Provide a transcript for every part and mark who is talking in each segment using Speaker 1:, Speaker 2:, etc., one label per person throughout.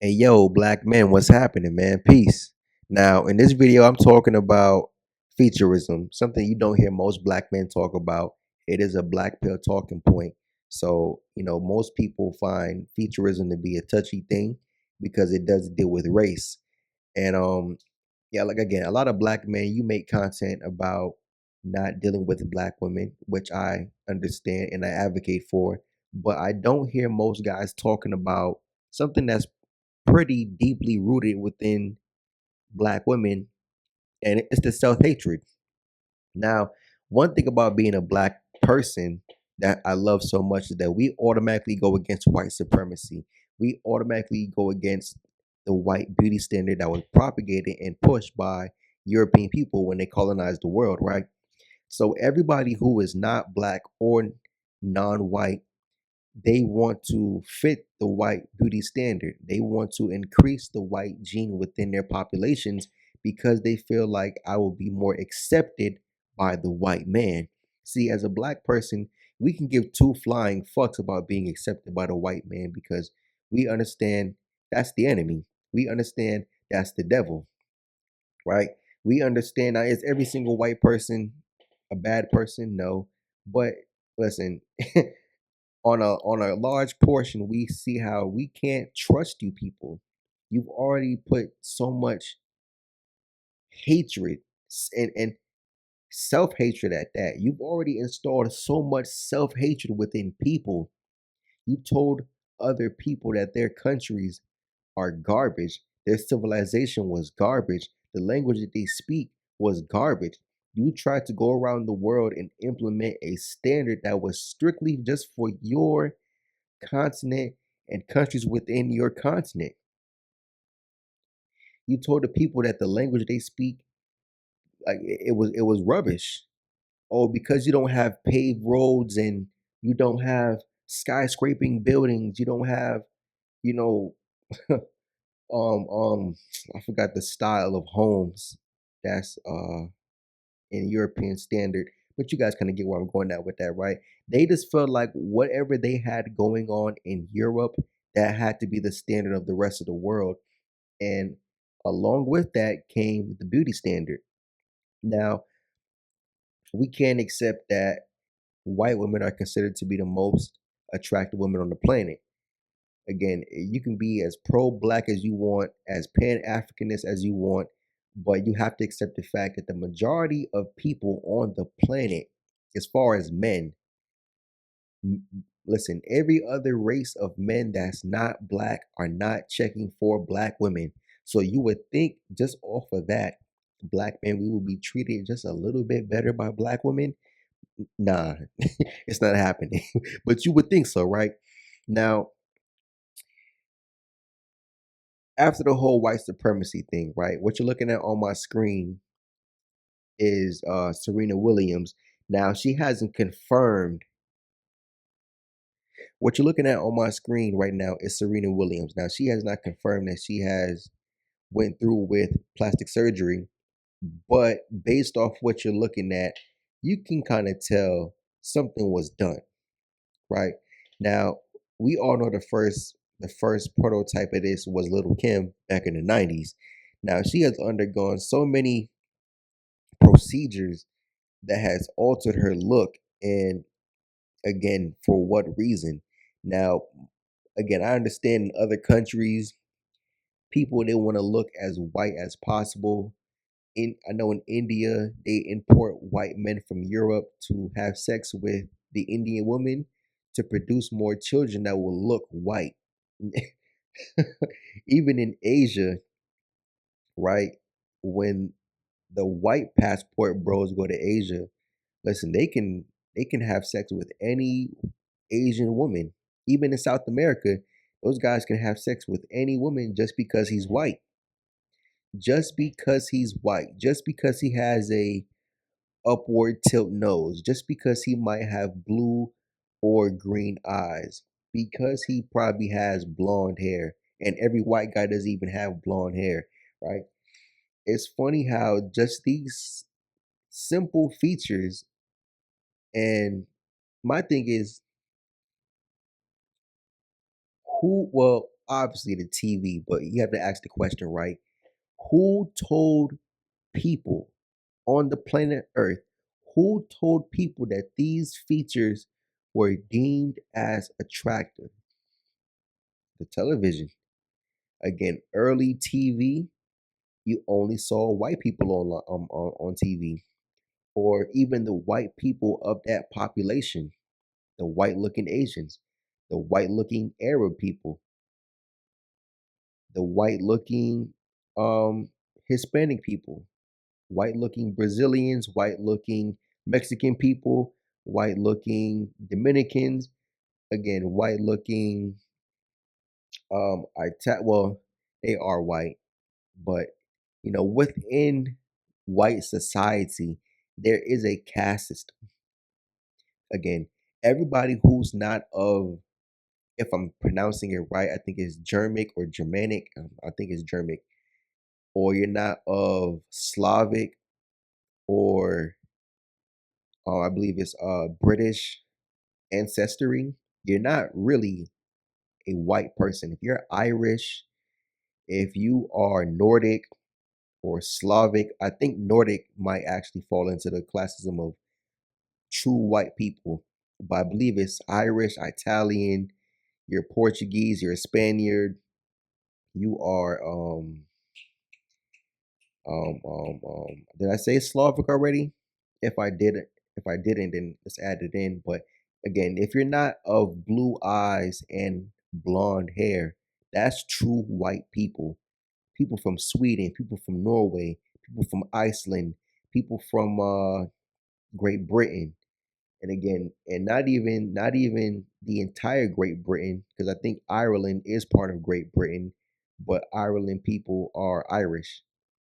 Speaker 1: Hey yo, black men, what's happening, man? Peace. Now, in this video, I'm talking about featureism, something you don't hear most black men talk about. It is a black pill talking point. So, most people find featureism to be a touchy thing because it does deal with race. And yeah, like again, a lot of black men, you make content about not dealing with black women, which I understand and I advocate for, but I don't hear most guys talking about something that's pretty deeply rooted within black women, and it's the self-hatred. Now, one thing about being a black person that I love so much is that we automatically go against white supremacy. We automatically go against the white beauty standard that was propagated and pushed by European people when they colonized the world, right? So everybody who is not black or non-white, they want to fit the white beauty standard. They want to increase the white gene within their populations because they feel like I will be more accepted by the white man. See, as a black person, we can give two flying fucks about being accepted by the white man because we understand that's the enemy. We understand that's the devil, right? We understand now, is every single white person a bad person? No. But listen, on a large portion, we see how we can't trust you people. You've already put so much hatred and self-hatred at that. You've already installed so much self-hatred within people. You told other people that their countries are garbage. Their civilization was garbage. The language that they speak was garbage. You tried to go around the world and implement a standard that was strictly just for your continent and countries within your continent. You told the people that the language they speak, like it was rubbish. Oh, because you don't have paved roads and you don't have skyscraping buildings, you don't have, you know, I forgot the style of homes that's in European standard, but you guys kind of get where I'm going at with that, right? They just felt like whatever they had going on in Europe, that had to be the standard of the rest of the world. And along with that came the beauty standard. Now, we can't accept that white women are considered to be the most attractive women on the planet. Again, you can be as pro black as you want, as pan Africanist as you want, but you have to accept the fact that the majority of people on the planet, as far as men, listen, every other race of men that's not black are not checking for black women. So you would think just off of that, black men, we will be treated just a little bit better by black women. Nah, it's not happening. But you would think so, right? Now, after the whole white supremacy thing, right? What you're looking at on my screen is Serena Williams. Now, she hasn't confirmed. What you're looking at on my screen right now is Serena Williams. Now, she has not confirmed that she has went through with plastic surgery, but based off what you're looking at, you can kind of tell something was done, right? Now, we all know the first prototype of this was Little Kim back in the 90s. Now, she has undergone so many procedures that has altered her look, and again, for what reason? Now, again, I understand in other countries people, they want to look as white as possible. I know in India they import white men from Europe to have sex with the Indian woman to produce more children that will look white. Even in Asia, right? When the white passport bros go to Asia, listen, they can have sex with any Asian woman. Even in South America, those guys can have sex with any woman just because he's white. Just because he's white. Just because he has a upward tilt nose. Just because he might have blue or green eyes. Because he probably has blonde hair. And every white guy doesn't even have blonde hair, right? It's funny how just these simple features, and my thing is, who, well, obviously the TV, but you have to ask the question, right? Who told people on the planet Earth, who told people that these features were deemed as attractive? The television. Again, early TV, you only saw white people on TV, or even the white people of that population, the white looking Asians, the white looking Arab people, the white looking um, Hispanic people, white looking Brazilians, white looking Mexican people, white looking Dominicans, again, white looking well, they are white, but within white society, there is a caste system. Again, everybody who's not of, if I'm pronouncing it right, I think it's Germic or Germanic. I think it's Germic, or you're not of Slavic, or I believe it's British ancestry. You're not really a white person. If you're Irish, if you are Nordic or Slavic, I think Nordic might actually fall into the classism of true white people. But I believe it's Irish, Italian, you're Portuguese, you're a Spaniard, you are did I say Slavic already? If I didn't, then let's add it in. But again, if you're not of blue eyes and blonde hair, that's true white people. People from Sweden, people from Norway, people from Iceland, people from Great Britain. And again, and not even the entire Great Britain, because I think Ireland is part of Great Britain, but Ireland people are Irish.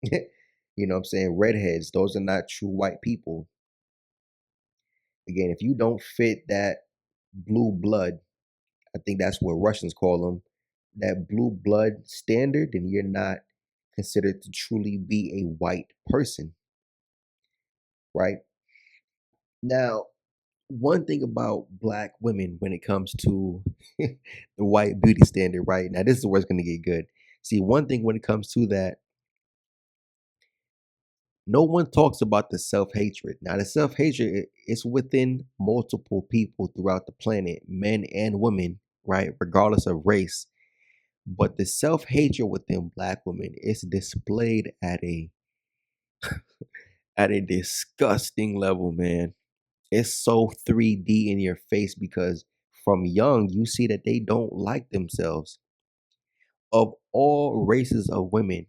Speaker 1: You know what I'm saying? Redheads, those are not true white people. Again, if you don't fit that blue blood, I think that's what Russians call them, that blue blood standard, then you're not considered to truly be a white person, right? Now, one thing about black women when it comes to the white beauty standard, right? Now, this is where it's going to get good. See, one thing when it comes to that, no one talks about the self-hatred. Now, the self-hatred is within multiple people throughout the planet, men and women, right? Regardless of race. But the self-hatred within black women is displayed at a disgusting level, man. It's so 3D in your face because from young you see that they don't like themselves. Of all races of women,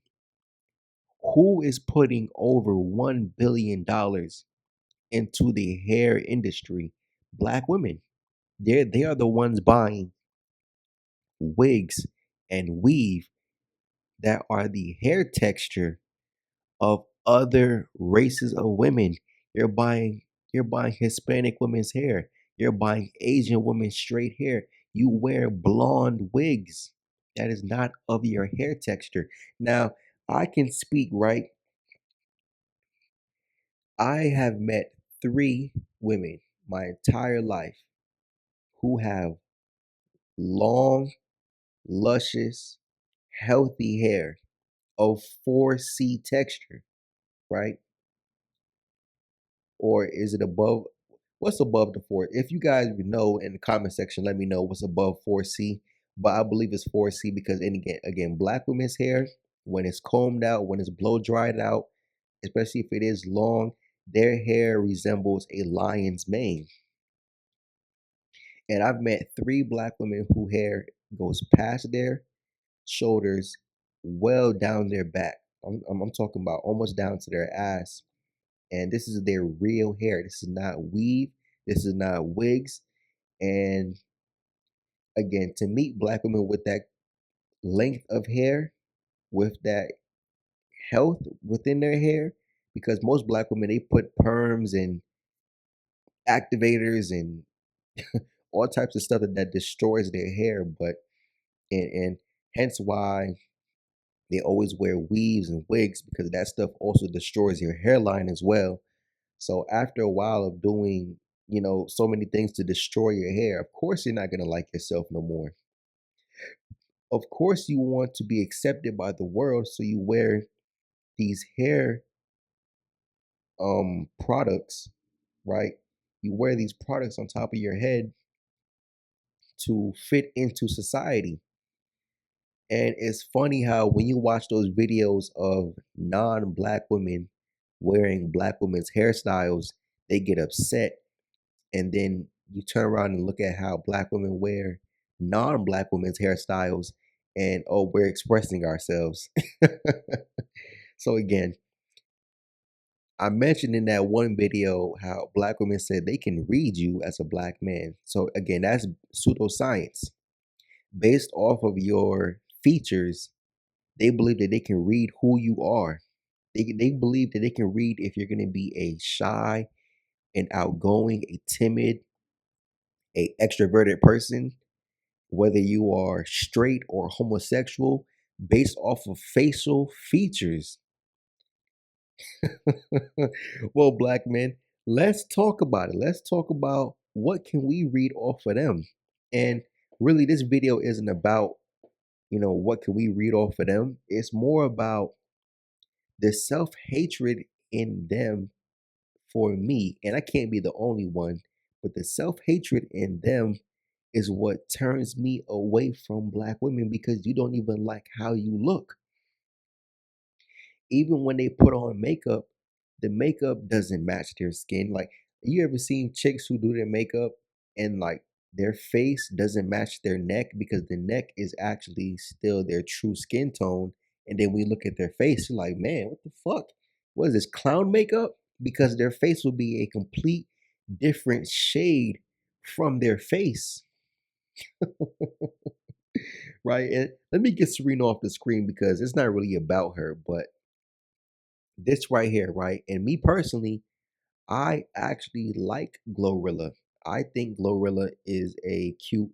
Speaker 1: who is putting over $1 billion into the hair industry? Black women. They are the ones buying wigs and weave that are the hair texture of other races of women. You're buying you're buying Hispanic women's hair. You're buying Asian women's straight hair. You wear blonde wigs. That is not of your hair texture. Now, I can speak, right? I have met 3 women my entire life who have long, luscious, healthy hair of 4C texture, right? Or is it above? What's above the four? If you guys know in the comment section, let me know what's above 4C. But I believe it's 4C because, and again, black women's hair, when it's combed out, when it's blow dried out, especially if it is long, their hair resembles a lion's mane. And I've met 3 black women who hair goes past their shoulders, well down their back. I'm talking about almost down to their ass, and this is their real hair. This is not weave. This is not wigs. And again, to meet black women with that length of hair, with that health within their hair, because most black women they put perms and activators and all types of stuff that destroys their hair, but and hence why they always wear weaves and wigs because that stuff also destroys your hairline as well. So after a while of doing, so many things to destroy your hair, of course you're not gonna like yourself no more. Of course, you want to be accepted by the world, so you wear these hair products, right? You wear these products on top of your head to fit into society. And it's funny how when you watch those videos of non-black women wearing black women's hairstyles, they get upset. And then you turn around and look at how black women wear non-black women's hairstyles, and oh, we're expressing ourselves. So again, I mentioned in that one video how black women said they can read you as a black man. So again, that's pseudoscience. Based off of your features, they believe that they can read who you are. They believe that they can read if you're going to be a shy, an outgoing, a timid, a extroverted person, whether you are straight or homosexual, based off of facial features. Well, black men, let's talk about it. Let's talk about what can we read off of them. And really, this video isn't about, what can we read off of them. It's more about the self-hatred in them for me. And I can't be the only one, but the self-hatred in them is what turns me away from black women, because you don't even like how you look. Even when they put on makeup, the makeup doesn't match their skin. Like, you ever seen chicks who do their makeup and like their face doesn't match their neck, because the neck is actually still their true skin tone. And then we look at their face, you're like, man, what the fuck? What is this, clown makeup? Because their face will be a complete different shade from their face. Right? And let me get Serena off the screen because it's not really about her, but this right here, right? And me personally, I actually like Glorilla. I think Glorilla is a cute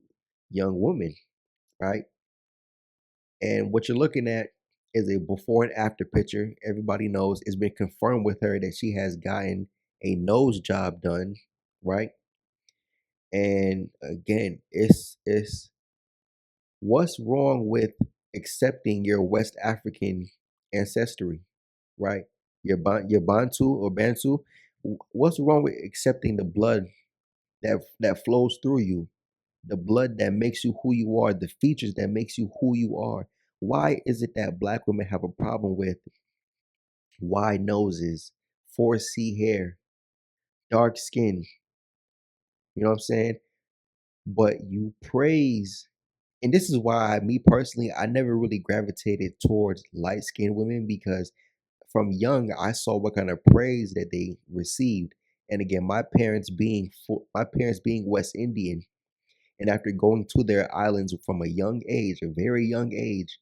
Speaker 1: young woman, right? And what you're looking at is a before and after picture. Everybody knows it's been confirmed with her that she has gotten a nose job done, right? And again, it's what's wrong with accepting your West African ancestry, right? Your Bantu or Bantu. What's wrong with accepting the blood that flows through you, the blood that makes you who you are, the features that makes you who you are? Why is it that black women have a problem with wide noses, 4C hair, dark skin? You know what I'm saying? But you praise, and this is why me personally, I never really gravitated towards light skinned women, because from young I saw what kind of praise that they received. And again, my parents being West Indian, and after going to their islands from a young age, a very young age,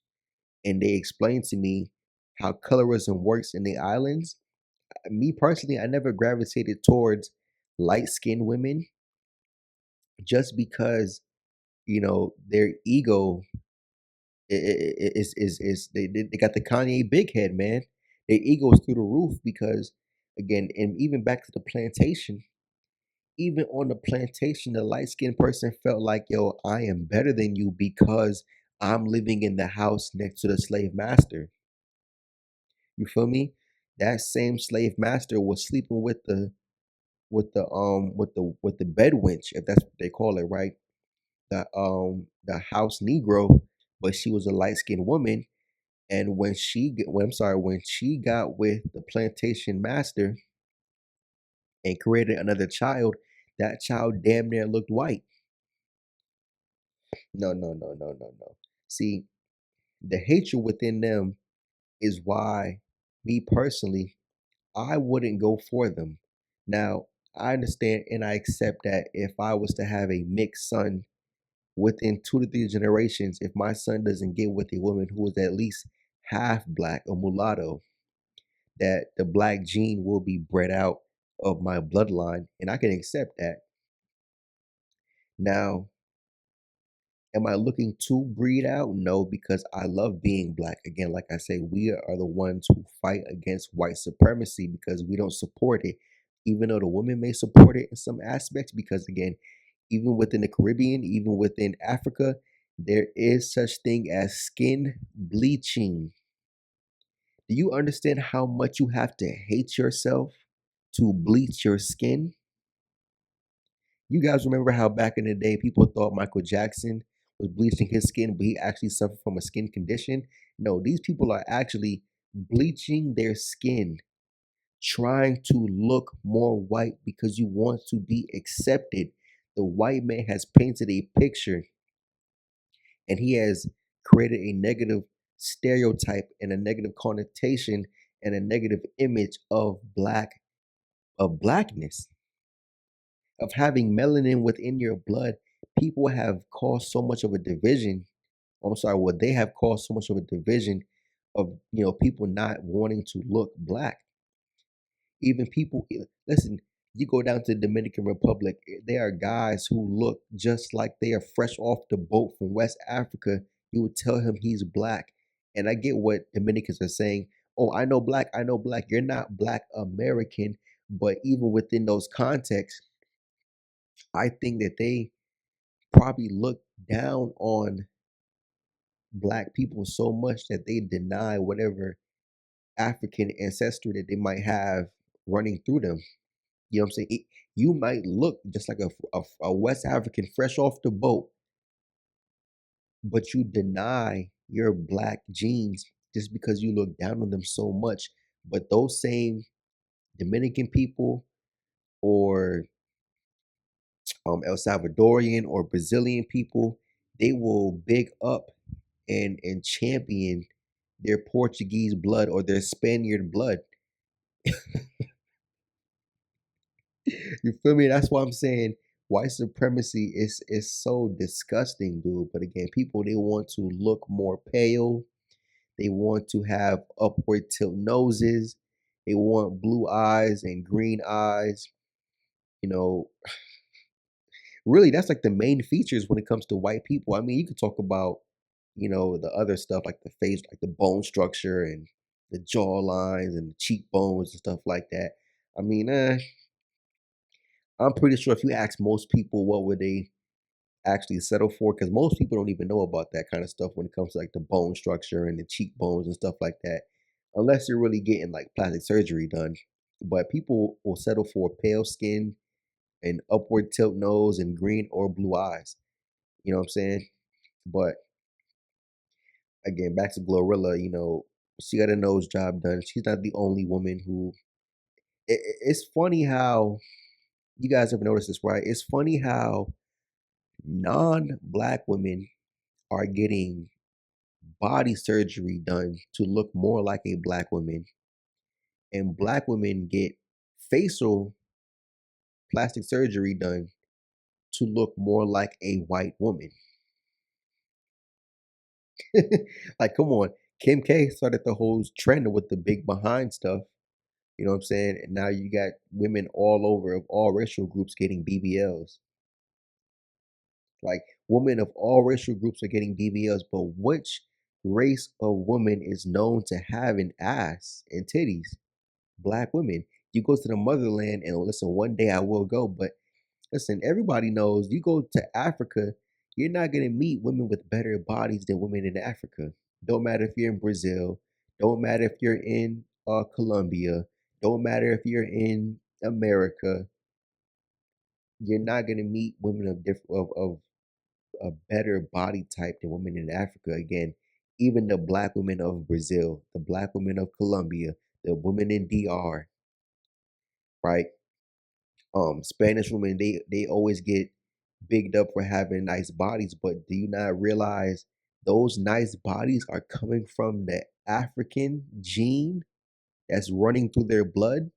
Speaker 1: and they explained to me how colorism works in the islands, me personally, I never gravitated towards light skinned women, just because their ego is they got the Kanye big head, man. Their ego's through the roof because, again, and even back to the plantation, even on the plantation, the light skinned person felt like, yo, I am better than you because I'm living in the house next to the slave master. You feel me? That same slave master was sleeping with the bed wench, if that's what they call it, right? The house Negro, but she was a light skinned woman. And when she got with the plantation master and created another child, that child damn near looked white. No, no, no, no, no, no. See, the hatred within them is why, me personally, I wouldn't go for them. Now, I understand and I accept that if I was to have a mixed son within 2 to 3 generations, if my son doesn't get with a woman who is at least half black or mulatto, that the black gene will be bred out of my bloodline, and I can accept that. Now, am I looking to breed out? No, because I love being black. Again, like I say, we are the ones who fight against white supremacy because we don't support it, even though the women may support it in some aspects. Because again, even within the Caribbean, even within Africa, There is such thing as skin bleaching. Do you understand how much you have to hate yourself to bleach your skin? You guys remember how back in the day people thought Michael Jackson was bleaching his skin, but he actually suffered from a skin condition? No, these people are actually bleaching their skin, trying to look more white because you want to be accepted. The white man has painted a picture and he has created a negative stereotype and a negative connotation and a negative image of blackness, of having melanin within your blood. People have caused so much of a division. I'm sorry, well, they have caused so much of a division of people not wanting to look black. Even people, listen, you go down to the Dominican Republic, there are guys who look just like they are fresh off the boat from West Africa. You would tell him he's black. And I get what Dominicans are saying. Oh, I know black, I know black. You're not black American. But even within those contexts, I think that they probably look down on black people so much that they deny whatever African ancestry that they might have running through them. You know what I'm saying? You might look just like a West African fresh off the boat, but you deny your black genes just because you look down on them so much. But those same Dominican people or El Salvadorian or Brazilian people, they will big up and champion their Portuguese blood or their Spaniard blood. You feel me? That's why I'm saying white supremacy is so disgusting, dude. But again, people they want to look more pale. They want to have upward tilt noses. They want blue eyes and green eyes. You know, really, that's like the main features when it comes to white people. I mean, you could talk about, the other stuff like the face, like the bone structure and the jaw lines and the cheekbones and stuff like that. I mean, I'm pretty sure if you ask most people what would they actually settle for, because most people don't even know about that kind of stuff when it comes to like the bone structure and the cheekbones and stuff like that, unless you're really getting like plastic surgery done. But people will settle for pale skin and upward tilt nose and green or blue eyes. You know what I'm saying? But again, back to Glorilla, she got a nose job done. She's not the only woman who. It's funny how you guys ever noticed this, right? It's funny how non-black women are getting body surgery done to look more like a black woman, and black women get facial plastic surgery done to look more like a white woman. Like, come on. Kim K started the whole trend with the big behind stuff. You know what I'm saying? And now you got women all over of all racial groups getting BBLs. Like women of all racial groups are getting BBLs, but which race of woman is known to have an ass and titties? Black women. You go to the motherland and listen, one day I will go, but listen, everybody knows you go to Africa, you're not gonna meet women with better bodies than women in Africa. Don't matter if you're in Brazil, don't matter if you're in Colombia, don't matter if you're in America, you're not gonna meet women of of a better body type than women in Africa. Again, even the black women of Brazil, the black women of Colombia, the women in DR, right? Spanish women, they always get bigged up for having nice bodies, but do you not realize those nice bodies are coming from the African gene that's running through their blood?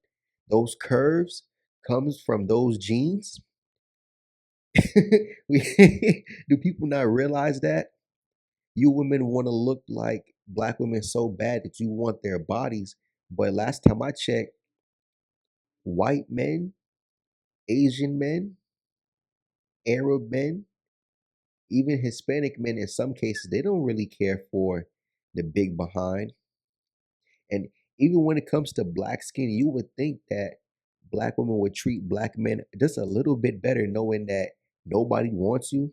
Speaker 1: Those curves comes from those genes. Do people not realize that? You women want to look like black women so bad that you want their bodies, but last time I checked, white men, Asian men, Arab men, even Hispanic men in some cases, they don't really care for the big behind. And even when it comes to black skin, you would think that black women would treat black men just a little bit better, knowing that nobody wants you.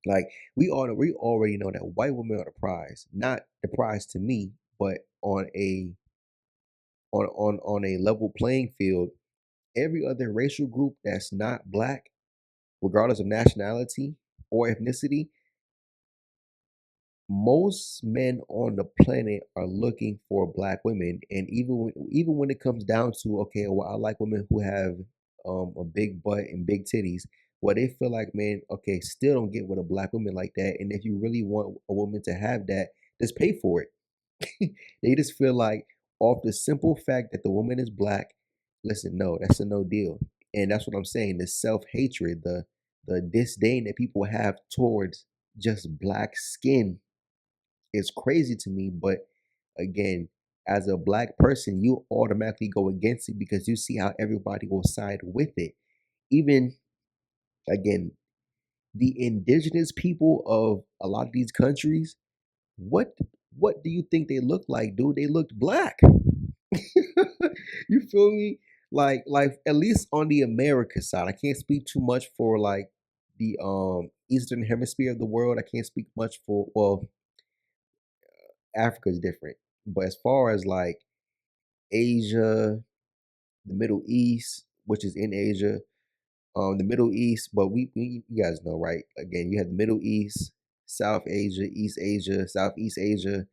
Speaker 1: Like we already know that white women are the prize, not the prize to me, but on a level playing field, every other racial group that's not black, regardless of nationality or ethnicity, most men on the planet are looking for black women. And even when it comes down to, okay, well, I like women who have a big butt and big titties, well, they feel like, man, okay, still don't get with a black woman like that. And if you really want a woman to have that, just pay for it. They just feel like, off the simple fact that the woman is black, listen, no, that's a no deal. And that's what I'm saying. The self-hatred, the disdain that people have towards just black skin is crazy to me. But again, as a black person, you automatically go against it because you see how everybody will side with it. Even again, the indigenous people of a lot of these countries, what what do you think they look like, dude? They looked black. You feel me? Like at least on the America side, I can't speak too much for like the eastern hemisphere of the world. I can't speak much for, well, Africa's different. But as far as like Asia, the Middle East, which is in Asia, the Middle East, but we you guys know, right? Again, you have the Middle East, South Asia, East Asia, Southeast Asia.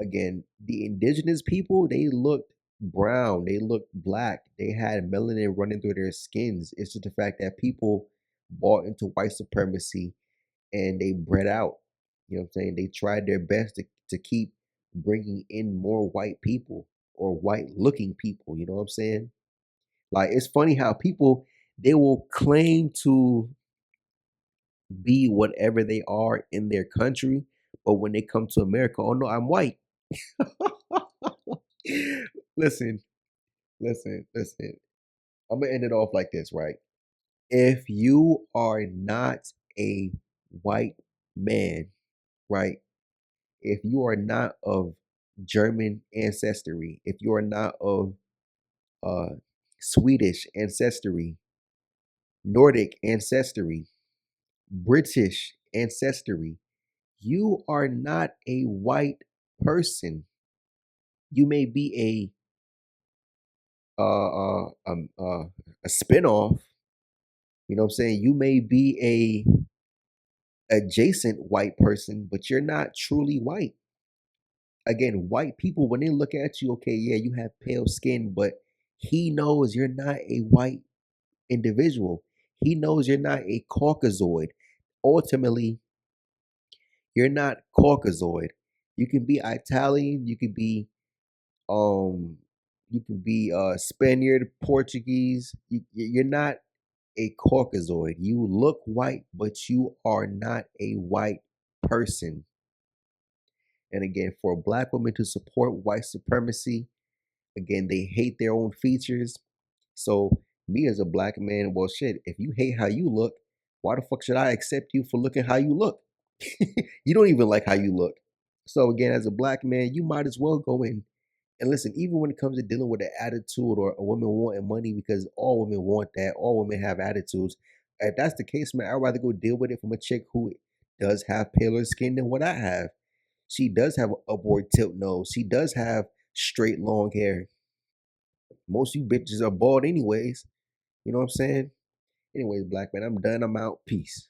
Speaker 1: Again, the indigenous people, they looked brown, they looked black, they had melanin running through their skins. It's just the fact that people bought into white supremacy and they bred out. You know what I'm saying? They tried their best to keep bringing in more white people or white looking people. You know what I'm saying? Like, it's funny how people, they will claim to be whatever they are in their country, but when they come to America, oh no, I'm white. Listen, listen. I'm gonna end it off like this, right? If you are not a white man, right? If you are not of German ancestry, if you are not of uh Swedish ancestry, Nordic ancestry, British ancestry, you are not a white person. You may be a spinoff. You know what I'm saying? You may be a adjacent white person, but you're not truly white. Again, white people, when they look at you, okay, yeah, you have pale skin, but he knows you're not a white individual. He knows you're not a Caucasoid. Ultimately, you're not Caucasoid. You can be Italian, um you can be Spaniard, Portuguese. You're not a Caucasoid. You look white, but you are not a white person. And again, for a black woman to support white supremacy, again, they hate their own features. So me as a black man, well, shit, if you hate how you look, why the fuck should I accept you for looking how you look? You don't even like how you look. So again, as a black man, you might as well go in and listen. Even when it comes to dealing with an attitude or a woman wanting money, because all women want that, all women have attitudes. If that's the case, man, I'd rather go deal with it from a chick who does have paler skin than what I have. She does have an upward tilt nose. She does have straight long hair. Most of you bitches are bald anyways. You know what I'm saying? Anyways, black man, I'm done. I'm out. Peace.